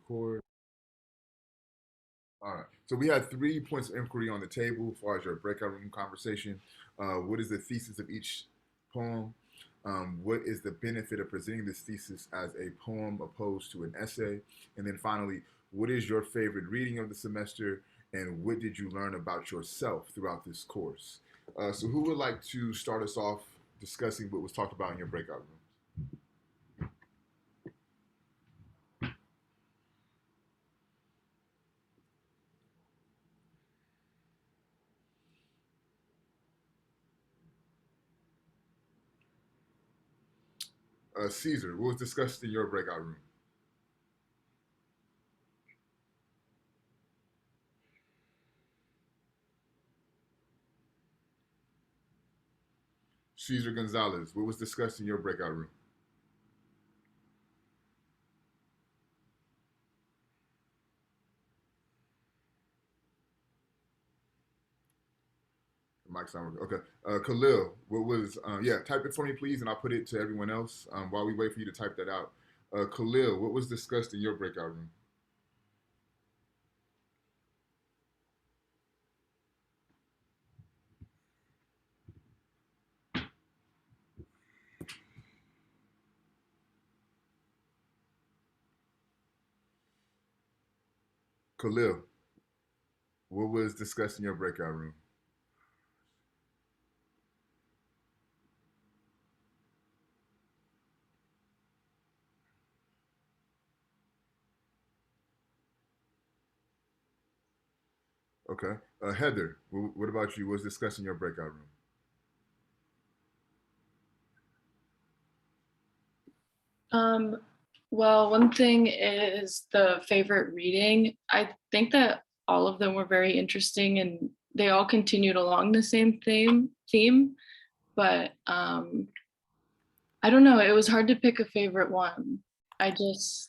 record. All right. So we had 3 points of inquiry on the table as far as your breakout room conversation. What is the thesis of each poem? What is the benefit of presenting this thesis as a poem opposed to an essay? And then finally, what is your favorite reading of the semester? And what did you learn about yourself throughout this course? So who would like to start us off discussing what was talked about in your breakout room? Caesar, what was discussed in your breakout room? Caesar Gonzalez, what was discussed in your breakout room? Mike's on. Okay. Khalil, what was, yeah, type it for me, please, and I'll put it to everyone else while we wait for you to type that out. Khalil, what was discussed in your breakout room? Khalil, what was discussed in your breakout room? Okay. Heather, what about you? What was discussed in your breakout room? Um, well, one thing is the favorite reading. I think that all of them were very interesting and they all continued along the same theme, but I don't know, it was hard to pick a favorite one. I just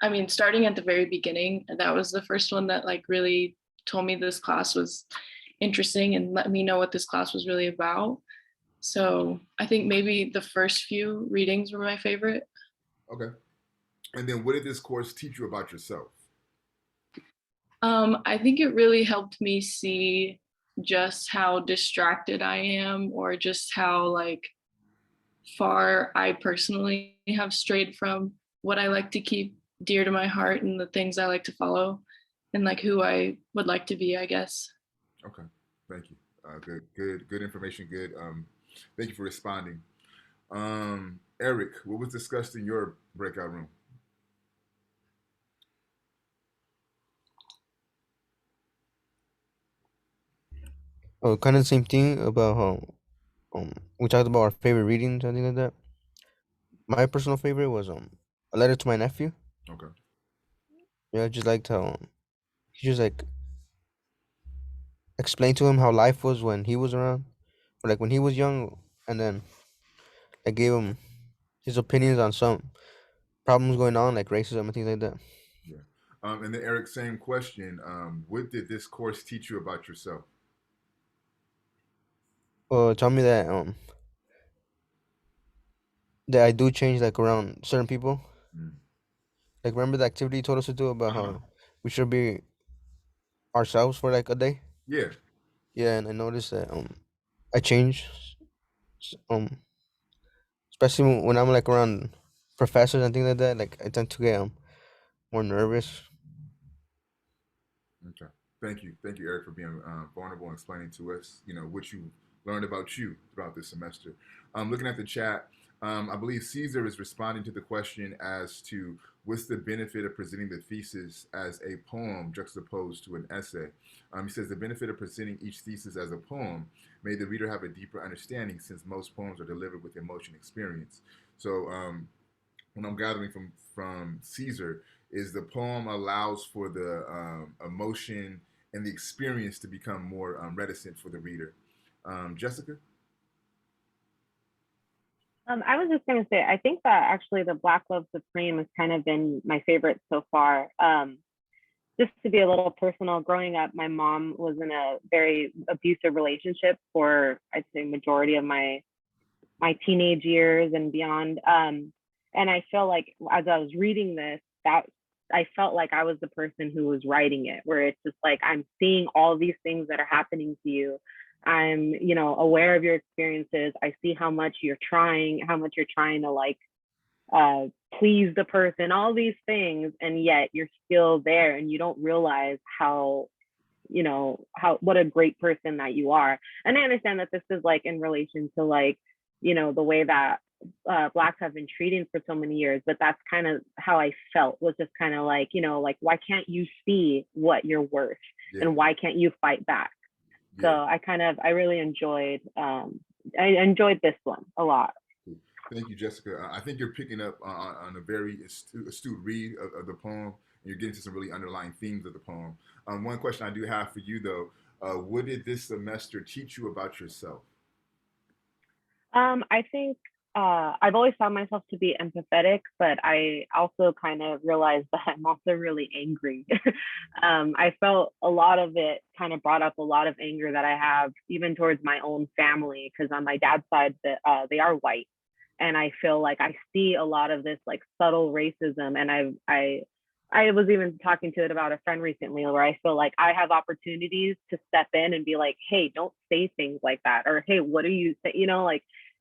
I mean, starting at the very beginning, that was the first one that like really told me this class was interesting and let me know what this class was really about. So I think maybe the first few readings were my favorite. Okay. And then what did this course teach you about yourself? I think it really helped me see just how distracted I am, or just how like far I personally have strayed from what I like to keep dear to my heart and the things I like to follow and like who I would like to be, I guess. Okay. Thank you. Good information. Good. Thank you for responding. Eric, what was discussed in your breakout room? Oh, kind of the same thing about how we talked about our favorite readings and things like that. My personal favorite was a letter to my nephew. Okay. Yeah, I just liked how he just like explained to him how life was when he was around, or like when he was young, and then I gave him his opinions on some problems going on, like racism and things like that. Yeah. And then Eric, same question. What did this course teach you about yourself? Tell me that I do change like around certain people. Mm. Like remember the activity you told us to do about Uh-huh. how we should be ourselves for like a day. Yeah. Yeah, and I noticed that I change especially when I'm like around professors and things like that. Like I tend to get more nervous. Okay. Thank you. Thank you, Eric, for being vulnerable and explaining to us, what you learned about you throughout this semester. Looking at the chat, I believe Caesar is responding to the question as to what's the benefit of presenting the thesis as a poem juxtaposed to an essay. He says the benefit of presenting each thesis as a poem made the reader have a deeper understanding since most poems are delivered with emotion experience. So what I'm gathering from Caesar is the poem allows for the emotion and the experience to become more reticent for the reader. Jessica. I was just going to say, I think that actually the Black Love Supreme has kind of been my favorite so far. Just to be a little personal, growing up, my mom was in a very abusive relationship for, I'd say, majority of my teenage years and beyond. And I feel like as I was reading this, that I felt like I was the person who was writing it, where it's just like I'm seeing all these things that are happening to you. I'm, aware of your experiences. I see how much you're trying, to like uh please the person, all these things, and yet you're still there and you don't realize how what a great person that you are. And I understand that this is like in relation to like the way that blacks have been treated for so many years, but that's kind of how I felt, was just kind of like like, why can't you see what you're worth? Yeah. And why can't you fight back? So I really enjoyed this one a lot. Thank you, Jessica. I think you're picking up on a very astute read of the poem. You're getting to some really underlying themes of the poem. One question I do have for you, though, what did this semester teach you about yourself? I think I've always found myself to be empathetic, but I also kind of realized that I'm also really angry. I felt a lot of it kind of brought up a lot of anger that I have even towards my own family, because on my dad's side, they are white. And I feel like I see a lot of this like subtle racism. And I was even talking to it about a friend recently, where I feel like I have opportunities to step in and be like, hey, don't say things like that. Or, hey, what are you saying?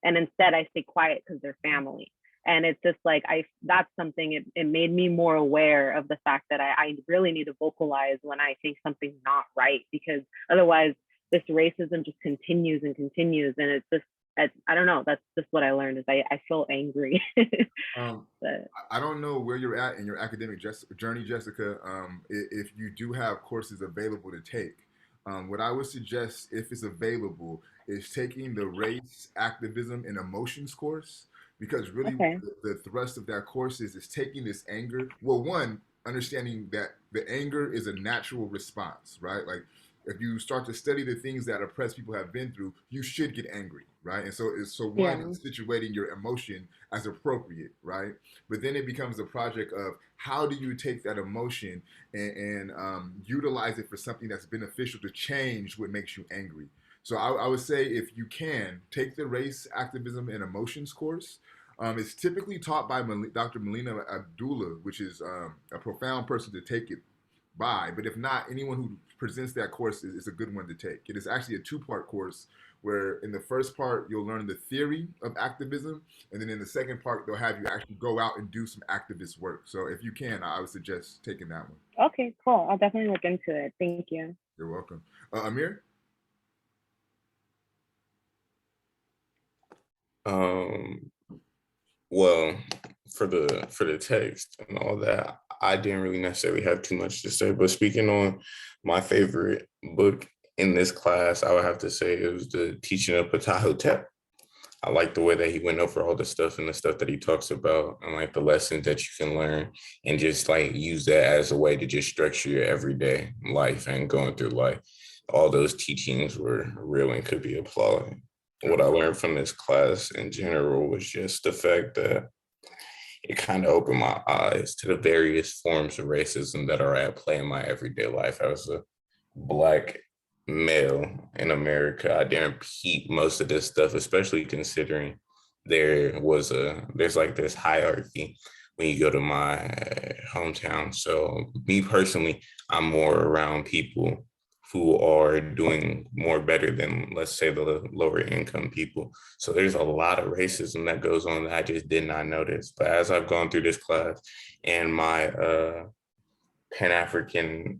And instead I stay quiet because they're family. And it's just like, that's something, it made me more aware of the fact that I really need to vocalize when I think something's not right, because otherwise this racism just continues and continues. And it's just, I don't know, that's just what I learned, is I feel angry. But I don't know where you're at in your academic journey, Jessica, if you do have courses available to take. What I would suggest, if it's available, is taking the race, activism, and emotions course, because really the thrust of that course is taking this anger. Well, one, understanding that the anger is a natural response, right? Like, if you start to study the things that oppressed people have been through, you should get angry, right? And so one is situating your emotion as appropriate, right? But then it becomes a project of how do you take that emotion and utilize it for something that's beneficial to change what makes you angry. So I would say, if you can, take the race, activism, and emotions course. It's typically taught by Dr. Melina Abdullah, which is a profound person to take it by. But if not, anyone who presents that course is a good one to take. It is actually a 2-part course, where in the first part you'll learn the theory of activism, and then in the second part they'll have you actually go out and do some activist work. So if you can, I would suggest taking that one. Okay, cool. I'll definitely look into it. Thank you. You're welcome. Amir? Well, for the text and all that, I didn't really necessarily have too much to say. But speaking on my favorite book in this class, I would have to say it was the Teaching of Ptahhotep. I like the way that he went over all the stuff and the stuff that he talks about, and like the lessons that you can learn, and just like use that as a way to just structure your everyday life and going through life. All those teachings were real and could be applauded. What I learned from this class in general was just the fact that it kind of opened my eyes to the various forms of racism that are at play in my everyday life. As a Black male in America, I didn't peep most of this stuff, especially considering there's like this hierarchy when you go to my hometown. So me personally, I'm more around people who are doing more better than, let's say, the lower income people. So there's a lot of racism that goes on that I just did not notice. But as I've gone through this class and my the African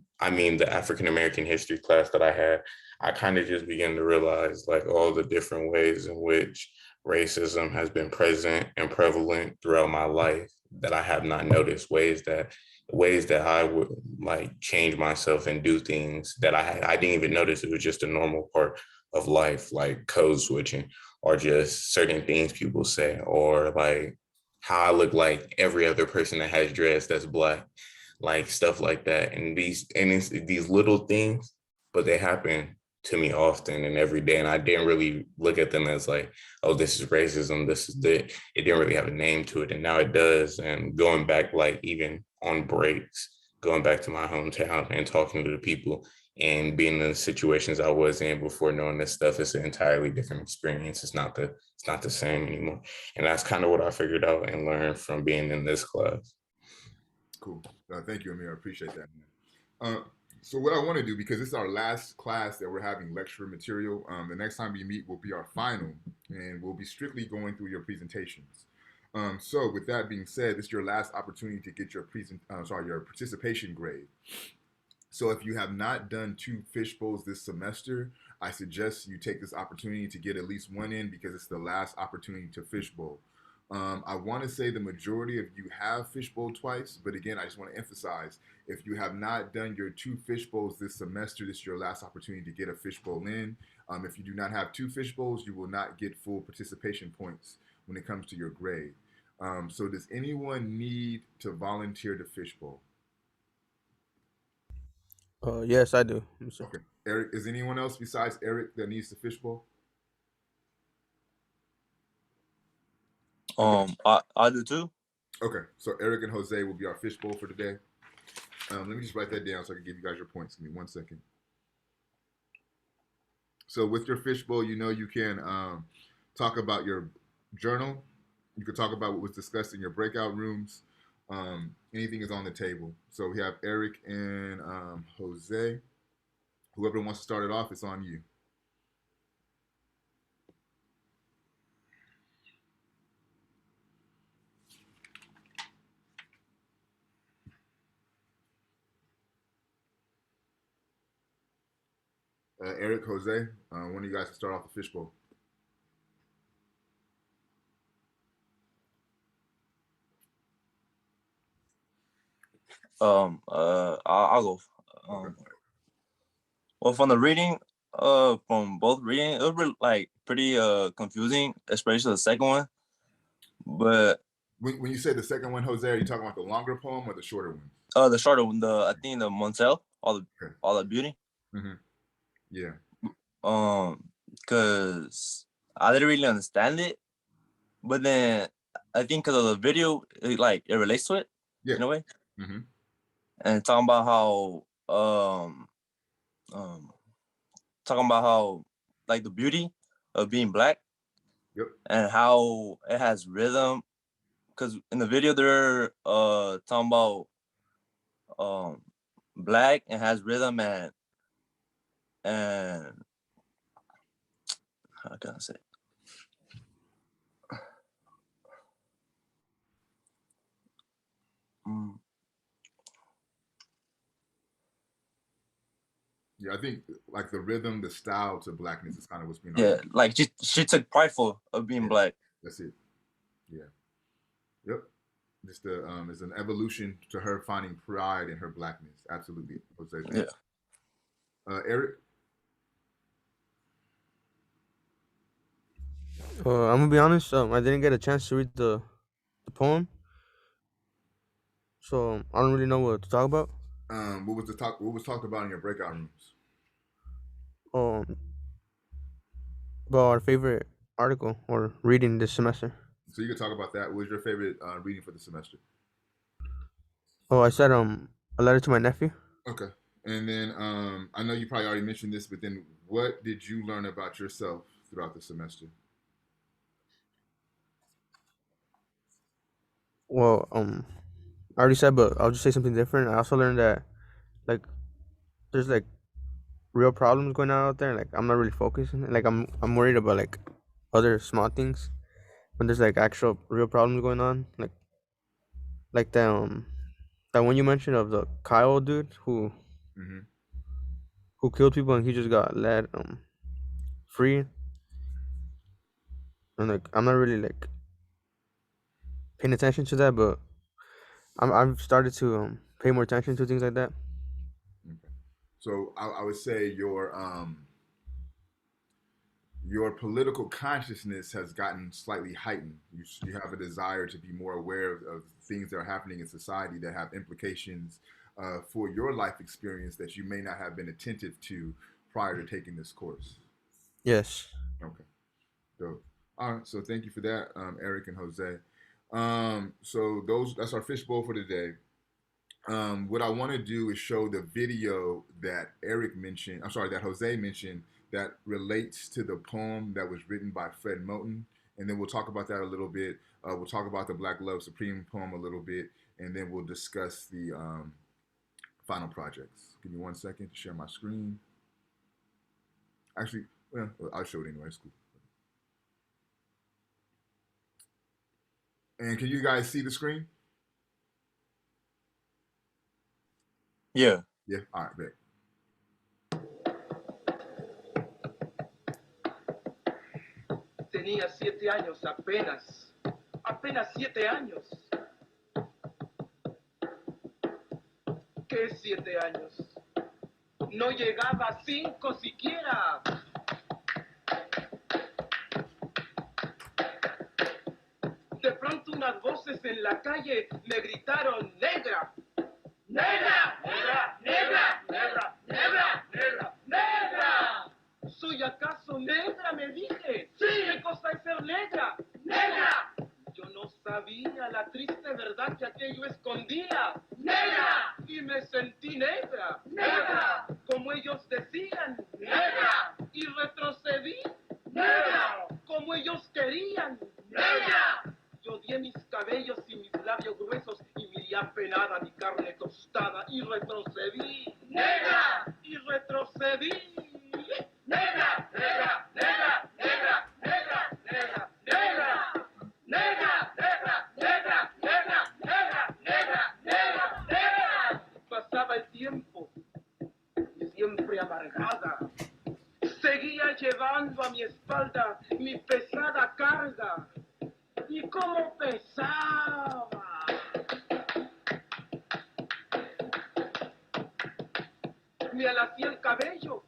American history class that I had, I kind of just began to realize like all the different ways in which racism has been present and prevalent throughout my life that I have not noticed, ways that I would like change myself and do things that I didn't even notice. It was just a normal part of life, like code switching, or just certain things people say, or like how I look like every other person that has dreads that's Black, like stuff like that. And it's these little things, but they happen to me often and every day. And I didn't really look at them as like, oh, this is racism, this is it. It didn't really have a name to it. And now it does. And going back, like even on breaks, going back to my hometown and talking to the people and being in the situations I was in before knowing this stuff, is an entirely different experience. It's not the same anymore. And that's kind of what I figured out and learned from being in this class. Cool. Thank you, Amir. I appreciate that, man. So what I want to do, because this is our last class that we're having lecture material, the next time we meet will be our final, and we'll be strictly going through your presentations. So with that being said, this is your last opportunity to get your your participation grade. So if you have not done 2 fishbowls this semester, I suggest you take this opportunity to get at least one in because it's the last opportunity to fishbowl. I want to say the majority of you have fishbowl twice, but again, I just want to emphasize if you have not done your 2 fishbowls this semester, this is your last opportunity to get a fishbowl in. If you do not have 2 fishbowls, you will not get full participation points when it comes to your grade. So does anyone need to volunteer to fishbowl? Yes, I do. Okay. Eric, is anyone else besides Eric that needs to fishbowl? I do too. Okay, so Eric and Jose will be our fishbowl for today. Let me just write that down so I can give you guys your points. Give me 1 second. So with your fishbowl, you can talk about your journal. You can talk about what was discussed in your breakout rooms. Anything is on the table. So we have Eric and Jose. Whoever wants to start it off, it's on you. Eric, Jose, one of you guys can start off the fishbowl. I'll go. Okay. Well, from the reading, from both reading, it was like pretty confusing, especially the second one. But when you say the second one, Jose, are you talking about the longer poem or the shorter one? the shorter one, I think the Montel, all the beauty. Mm-hmm. Yeah. Because I didn't really understand it, but then I think because of the video, it relates to it in a way. Mm-hmm. And talking about how like the beauty of being black. Yep. And how it has rhythm, because in the video they're talking about black and has rhythm and how can I say? Yeah, I think like the rhythm, the style to blackness is kind of what's being. Yeah, like she took prideful of being black. That's it. Yeah. Yep. Just it's an evolution to her finding pride in her blackness. Absolutely. Yeah. Eric. I'm gonna be honest. I didn't get a chance to read the poem, so I don't really know what to talk about. What was talked about in your breakout rooms? About our favorite article or reading this semester. So you can talk about that. What was your favorite reading for the semester? Oh, I said a letter to my nephew. Okay. And then I know you probably already mentioned this, but then what did you learn about yourself throughout the semester? Well, I already said, but I'll just say something different. I also learned that like there's like real problems going on out there. Like I'm not really focusing. Like I'm worried about like other small things when there's like actual real problems going on. Like that one you mentioned of the Kyle dude who killed people and he just got let free. And like I'm not really like paying attention to that, but I've started to pay more attention to things like that. Okay. So I would say your political consciousness has gotten slightly heightened. You have a desire to be more aware of things that are happening in society that have implications for your life experience that you may not have been attentive to prior to taking this course. Yes. Okay. So, all right. So thank you for that, Eric and Jose. So that's our fishbowl for today. What I want to do is show the video that Eric mentioned. I'm sorry, that Jose mentioned that relates to the poem that was written by Fred Moten, and then we'll talk about that a little bit. We'll talk about the Black Love Supreme poem a little bit, and then we'll discuss the final projects. Give me 1 second to share my screen. Actually, well, I'll show it anyway. It's cool. And can you guys see the screen? Yeah. Yeah. All right, bet. Tenía 7 años apenas 7 años. ¿Qué 7 años? No llegaba a 5 siquiera. De pronto unas voces en la calle me gritaron, ¡negra! ¡Negra! ¡Negra! ¡Negra! ¡Negra! ¡Negra! ¡Negra! ¡Negra! ¿Soy acaso negra? Me dije. Sí. ¿Qué cosa es ser negra? ¡Negra! Yo no sabía la triste verdad que aquello escondía. ¡Negra! Y me sentí negra. ¡Negra! Como ellos decían. ¡Negra! Y retrocedí. ¡Negra! Como ellos querían. ¡Negra! Yo odié mis cabellos y mis labios gruesos y miré apenada mi carne tostada y retrocedí. ¡Negra! Y retrocedí. ¡Negra! ¡Negra! ¡Negra! ¡Negra! ¡Negra! ¡Negra! ¡Negra! ¡Negra! ¡Negra! ¡Negra! ¡Negra! ¡Negra! ¡Negra! ¡Negra! ¡Negra! Pasaba el tiempo y siempre amargada. Seguía llevando a mi espalda mi pesada carga. Y cómo pesaba. Me alacé el cabello,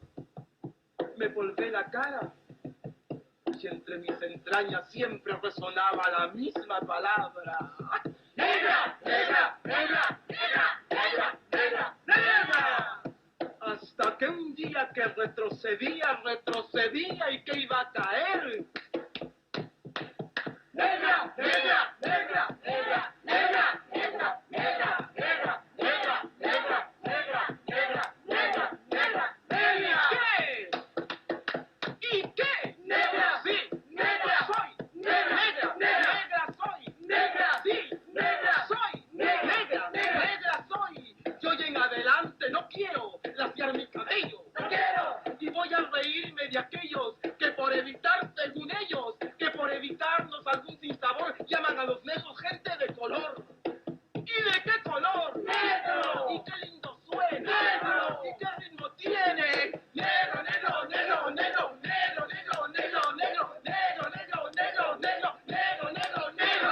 me volvé la cara, y entre mis entrañas siempre resonaba la misma palabra. ¡Negra! ¡Negra! ¡Negra! ¡Negra! ¡Negra! ¡Negra! ¡Negra! Hasta que un día que retrocedía y que iba a caer. ¡Negra! ¡Negra! ¡Negra! ¡Negra! ¡Negra! ¡Negra! ¡Negra! ¡Negra! ¡Negra! ¡Negra! ¡Negra! ¡Negra! ¡Negra! ¡Negra! ¡Negra! ¿Qué? ¿Y qué? ¡Negra! ¡Sí! ¡Negra! ¡Soy! ¡Negra! ¡Negra! ¡Negra! ¡Soy! ¡Negra! ¡Sí! ¡Negra! ¡Soy! ¡Negra! ¡Negra! ¡Soy! Yo hoy en adelante no quiero laciar mi cabello. ¡No quiero! Y voy a reírme de aquellos que por evitar, según ellos, que por evitarnos algún sinsabor, llaman a los negros gente de color. ¿Y de qué color? ¡Negro! ¿Y qué lindo suena? ¡Negro! ¿Y qué ritmo tiene? ¡Negro, negro, negro, negro, negro, negro, negro, negro, negro, negro, negro, negro, negro, negro, negro!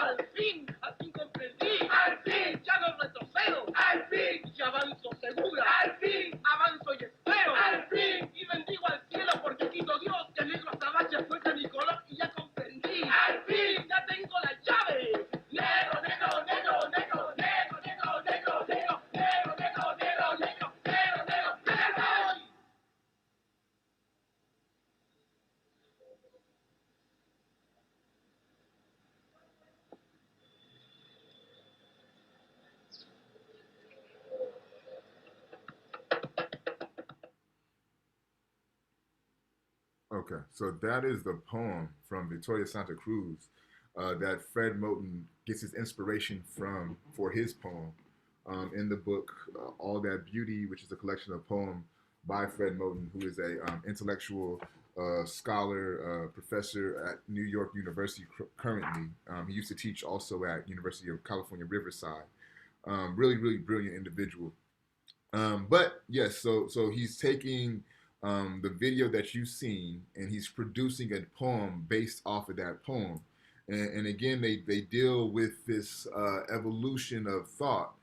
Al fin comprendí. ¡Al fin! Ya no retrocedo. ¡Al fin! Y avanzo segura. ¡Al fin! Avanzo y espero. ¡Al fin! Y bendigo al cielo porque quito Dios que el negro azabache fuese mi color y ya comprendí. ¡Al fin! Ya tengo la llave. Negro, negro, negro, negro, negro, negro, negro, negro, negro, negro, negro, negro, negro, negro, negro. Okay, so that is the poem from Victoria Santa Cruz that Fred Moten gets his inspiration from for his poem in the book All That Beauty, which is a collection of poems by Fred Moten, who is a intellectual scholar, professor at New York University currently. He used to teach also at University of California, Riverside. Really, really brilliant individual. But yes, so he's taking the video that you've seen and he's producing a poem based off of that poem. And again, they deal with this evolution of thought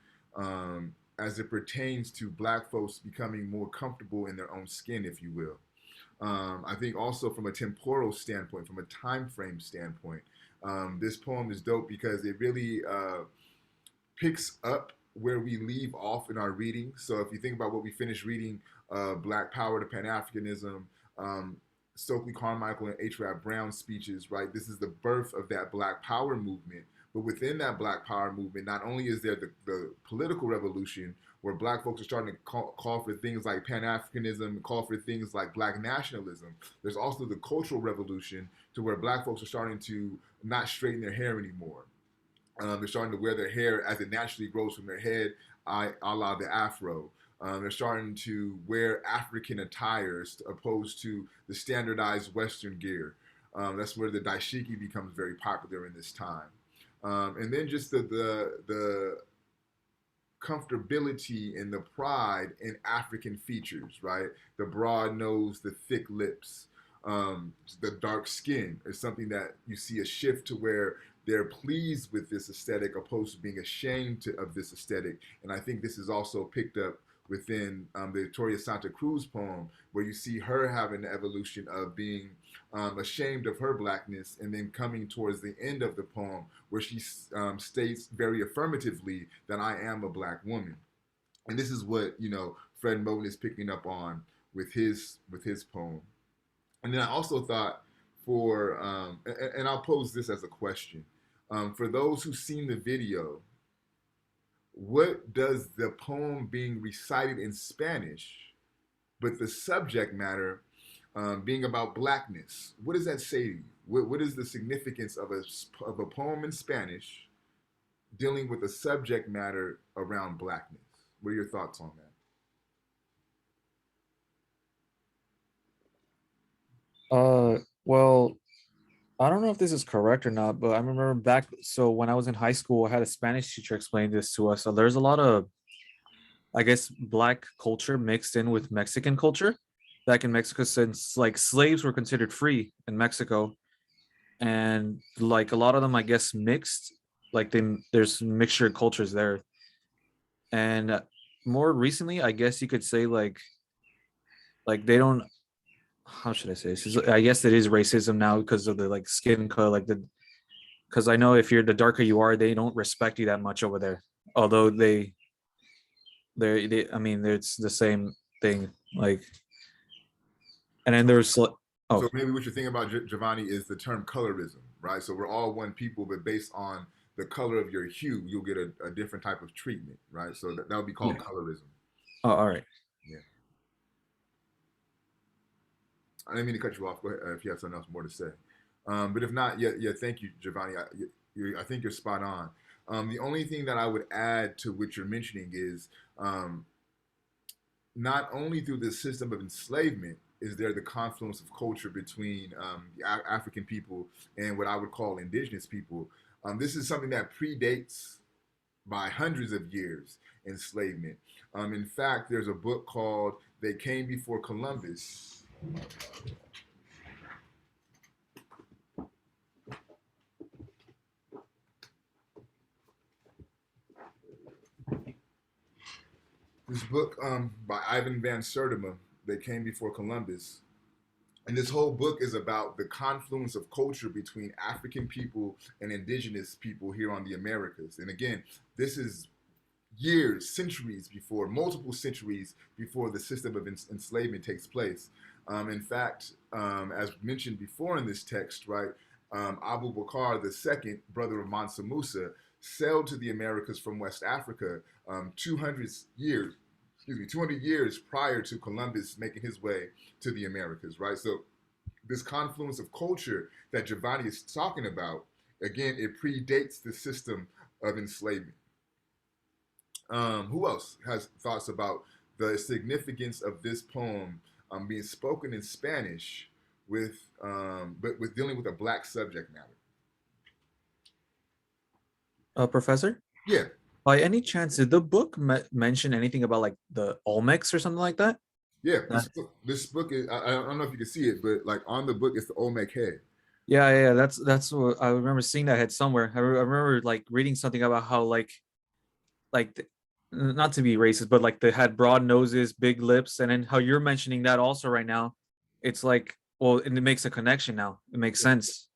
as it pertains to Black folks becoming more comfortable in their own skin, if you will. I think also from a temporal standpoint, from a time frame standpoint, this poem is dope because it really picks up where we leave off in our reading. So if you think about what we finished reading, Black Power to Pan-Africanism, Stokely Carmichael and H. Rap Brown's speeches, right? This is the birth of that Black Power movement. But within that Black Power movement, not only is there the political revolution where Black folks are starting to call for things like Pan-Africanism, call for things like Black nationalism, there's also the cultural revolution to where Black folks are starting to not straighten their hair anymore. They're starting to wear their hair as it naturally grows from their head, a la the afro. They're starting to wear African attires opposed to the standardized Western gear. That's where the daishiki becomes very popular in this time. And then just the comfortability and the pride in African features, right? The broad nose, the thick lips, the dark skin is something that you see a shift to where they're pleased with this aesthetic opposed to being ashamed of this aesthetic. And I think this is also picked up within the Victoria Santa Cruz poem, where you see her having the evolution of being ashamed of her blackness, and then coming towards the end of the poem where she states very affirmatively that I am a black woman. And this is what, you know, Fred Moten is picking up on with his poem. And then I also thought for, and I'll pose this as a question. For those who've seen the video, what does the poem being recited in Spanish, but the subject matter being about blackness, what does that say to you? What is the significance of a poem in Spanish dealing with a subject matter around blackness? What are your thoughts on that? Well, I don't know if this is correct or not, but I remember back. So when I was in high school, I had a Spanish teacher explain this to us. So there's a lot of, I guess, black culture mixed in with Mexican culture back in Mexico, since like slaves were considered free in Mexico, and like a lot of them, I guess, mixed. Like there's mixture of cultures there, and more recently, I guess you could say like they don't. How should I say this? I guess it is racism now because of the like skin color, like the because I know if you're the darker you are, they don't respect you that much over there. Although they I mean it's the same thing. Like and then there's So maybe what you're thinking about, Giovanni, is the term colorism, right? So we're all one people, but based on the color of your hue, you'll get a different type of treatment, right? So that would be called colorism. Oh, all right. Yeah. I didn't mean to cut you off. Go ahead if you have something else more to say. But if not, yeah, thank you, Giovanni. I think you're spot on. The only thing that I would add to what you're mentioning is not only through the system of enslavement is there the confluence of culture between the African people and what I would call indigenous people. This is something that predates by hundreds of years enslavement. In fact, there's a book called They Came Before Columbus. This book by Ivan Van Sertima, They Came Before Columbus. And this whole book is about the confluence of culture between African people and indigenous people here on the Americas. And again, this is years, centuries before, multiple centuries before the system of enslavement takes place. In fact, as mentioned before in this text, right, Abu Bakr II, brother of Mansa Musa, sailed to the Americas from West Africa 200 years prior to Columbus making his way to the Americas, right? So this confluence of culture that Giovanni is talking about, again, it predates the system of enslavement. Who else has thoughts about the significance of this poem being spoken in Spanish but with dealing with a black subject matter? Professor? Yeah. By any chance, did the book mention anything about like the Olmecs or something like that? Yeah, this book is, I don't know if you can see it, but like on the book, it's the Olmec head. Yeah, that's what I remember seeing that head somewhere. I remember like reading something about how like not to be racist, but like they had broad noses, big lips, and then how you're mentioning that also right now. It's like, well, and it makes a connection now. It makes sense.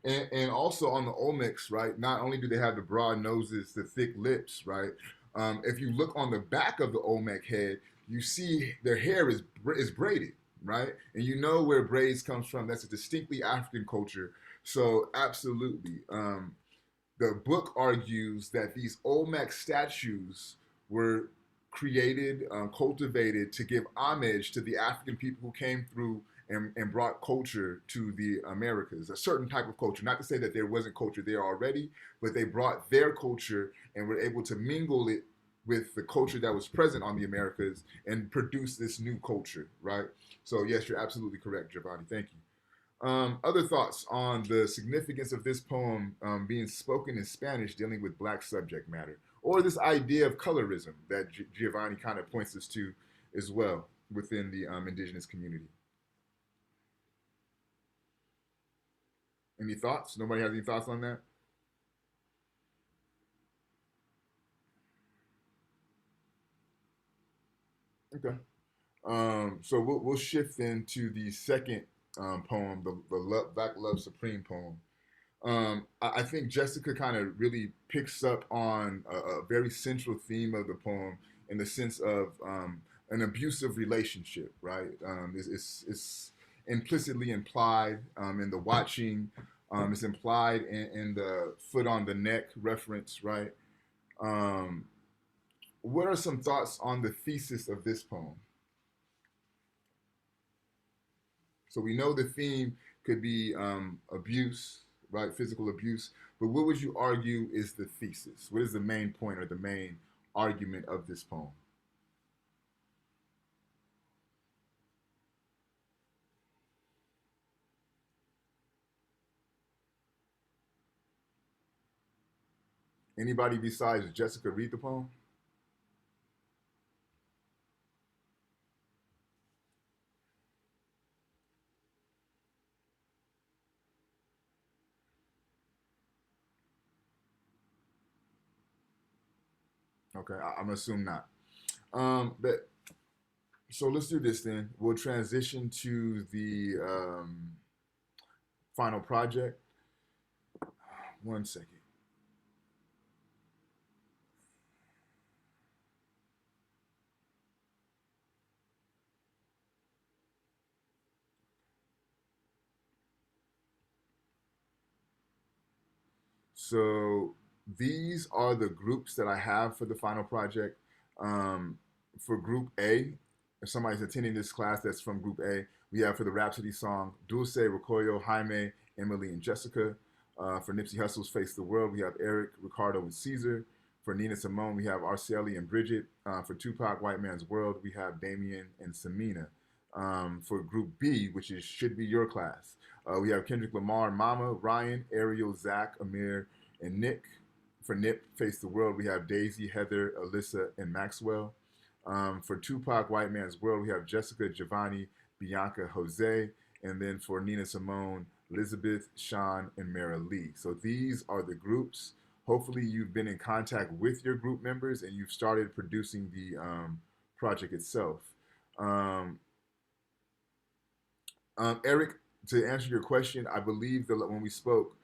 And also on the Olmecs, right? Not only do they have the broad noses, the thick lips, right? If you look on the back of the Olmec head, you see their hair is braided, right? And you know where braids comes from. That's a distinctly African culture. So absolutely. The book argues that these Olmec statues were created, cultivated to give homage to the African people who came through and brought culture to the Americas, a certain type of culture. Not to say that there wasn't culture there already, but they brought their culture and were able to mingle it with the culture that was present on the Americas and produce this new culture, right? So yes, you're absolutely correct, Giovanni. Thank you. Other thoughts on the significance of this poem being spoken in Spanish dealing with Black subject matter, or this idea of colorism that Giovanni kind of points us to as well within the indigenous community? Any thoughts? Nobody has any thoughts on that? Okay. So we'll shift into the second poem, the Black Love Supreme poem. I think Jessica kind of really picks up on a very central theme of the poem in the sense of an abusive relationship, right? It's implicitly implied in the watching. It's implied in the foot on the neck reference, right? Um, what are some thoughts on the thesis of this poem? So we know the theme could be abuse, right? Physical abuse. But what would you argue is the thesis? What is the main point or the main argument of this poem? Anybody besides Jessica read the poem? Okay, I'm gonna assume not. But so let's do this then. We'll transition to the final project. One second. So these are the groups that I have for the final project. For Group A, if somebody's attending this class that's from Group A, we have for the Rhapsody song Dulce, Rocoyo, Jaime, Emily, and Jessica. For Nipsey Hussle's Face the World, we have Eric, Ricardo, and Caesar. For Nina Simone, we have Arceli and Bridget. For Tupac, White Man's World, we have Damien and Samina. For Group B, which is should be your class, we have Kendrick Lamar, Mama, Ryan, Ariel, Zach, Amir, and Nick. For Nip, Face the World, we have Daisy, Heather, Alyssa, and Maxwell. For Tupac, White Man's World, we have Jessica, Giovanni, Bianca, Jose. And then for Nina Simone, Elizabeth, Sean, and Mara Lee. So these are the groups. Hopefully you've been in contact with your group members and you've started producing the project itself. Eric, to answer your question, I believe that when we spoke,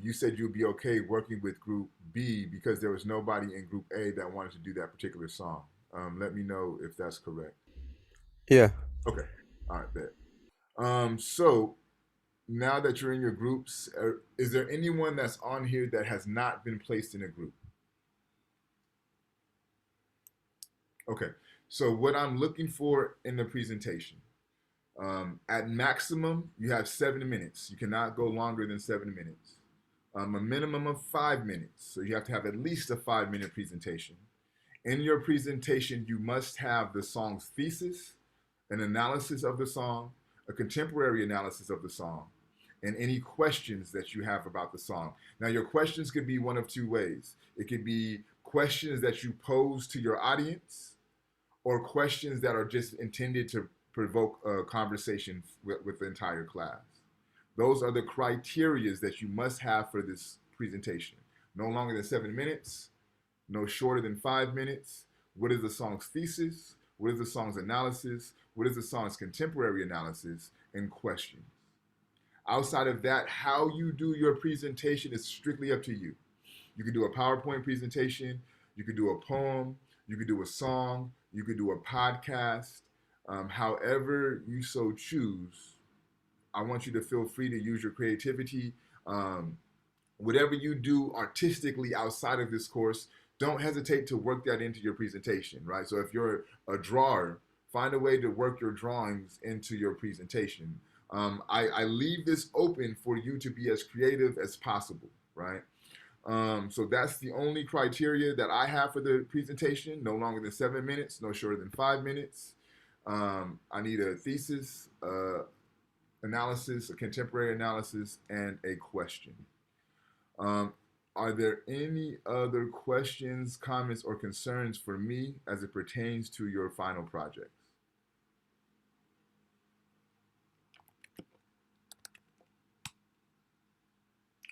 you said you'd be okay working with Group B because there was nobody in Group A that wanted to do that particular song. Let me know if that's correct. Yeah. Okay. All right, bet. So now that you're in your groups, is there anyone that's on here that has not been placed in a group? Okay. So what I'm looking for in the presentation, at maximum, you have 7 minutes. You cannot go longer than 7 minutes. A minimum of 5 minutes. So you have to have at least a 5-minute presentation. In your presentation, you must have the song's thesis, an analysis of the song, a contemporary analysis of the song, and any questions that you have about the song. Now, your questions could be one of two ways. It could be questions that you pose to your audience, or questions that are just intended to provoke a conversation with the entire class. Those are the criterias that you must have for this presentation. No longer than 7 minutes, no shorter than 5 minutes. What is the song's thesis? What is the song's analysis? What is the song's contemporary analysis? And questions. Outside of that, how you do your presentation is strictly up to you. You could do a PowerPoint presentation, you could do a poem, you could do a song, you could do a podcast. However you so choose, I want you to feel free to use your creativity. Whatever you do artistically outside of this course, don't hesitate to work that into your presentation, right? So if you're a drawer, find a way to work your drawings into your presentation. I leave this open for you to be as creative as possible, right? So that's the only criteria that I have for the presentation. No longer than 7 minutes, no shorter than 5 minutes. I need a thesis, analysis, a contemporary analysis, and a question. Are there any other questions, comments, or concerns for me as it pertains to your final projects?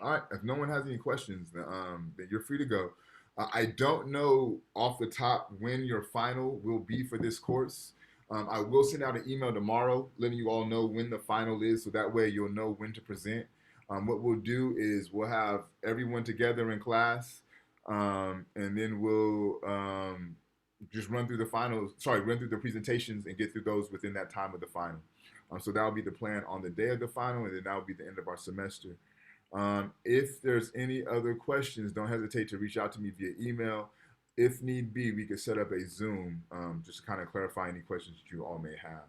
All right. If no one has any questions, then you're free to go. I don't know off the top when your final will be for this course. I will send out an email tomorrow letting you all know when the final is, so that way you'll know when to present. What we'll do is we'll have everyone together in class, and then we'll just run through the presentations and get through those within that time of the final. So that'll be the plan on the day of the final, and then that'll be the end of our semester. If there's any other questions, don't hesitate to reach out to me via email. If need be, we could set up a Zoom just to kind of clarify any questions that you all may have.